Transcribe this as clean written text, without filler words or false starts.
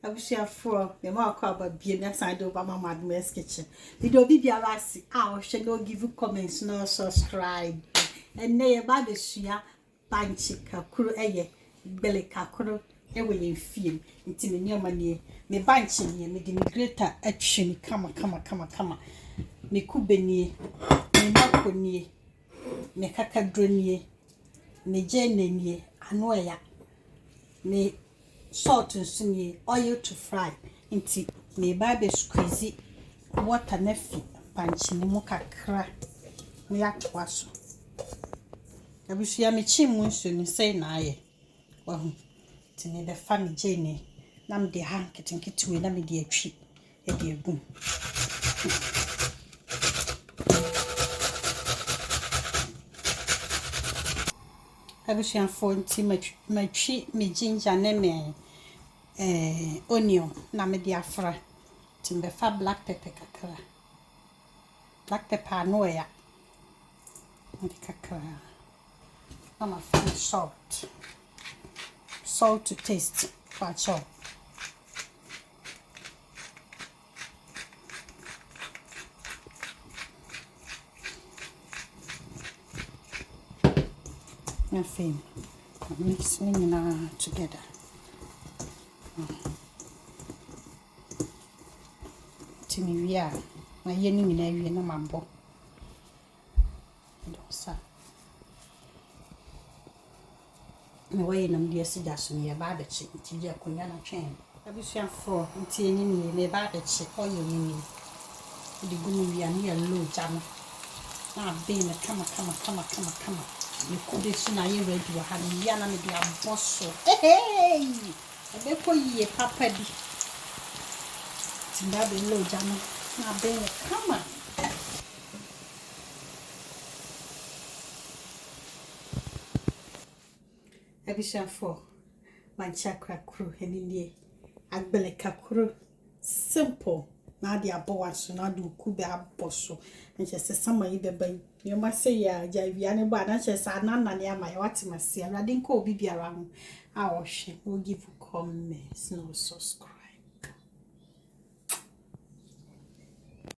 Abusuafo me ma akwa ba bie me side over mama Admir's kitchen. Video biara si a she no give comments no subscribe. And ne ba be sua Banky Krakro Agbwli Krakro we ye fie nti me nyama ne me Banky ne me di me greater atwe me kama me kubenie me makonie me kakadronie me jenenie anoya me salt and sunny oil to fry into me baby squeezy water nefi Banky ni mu kakra me atwa so abusia me chimu nso ni sei na aye wahu tini be fa me jene na me de ha kitinkiti na me de atwi e de agum abusia for nti matwi me ginger na me onion na me de afra timbe fa black pepper kakra black pepper no ya me kakra mama find salt to taste for sure nothing mixing together timi wia na ye ni nyina wie na mambo dosa me waye nam de sida so ne ba da chi ti je konya na twen abusuafo nti enyi ni me ba da chi oyo ni di gunu wia ni ya lo jam na be na kama me kude so na ye ready wa ha ni ya na me de aboso hey ebe ko yie papa di tinda be lo jam na be na kama abusuafo Banky Krakro heninie Agbwli Krakro simple na de abowaso na de ukube aboso nche se sama yi beban you must say ya javia ne ba na che sa na ne ama ya watimase awade nko obi biara ho a wo hwe wo give comments no subscribe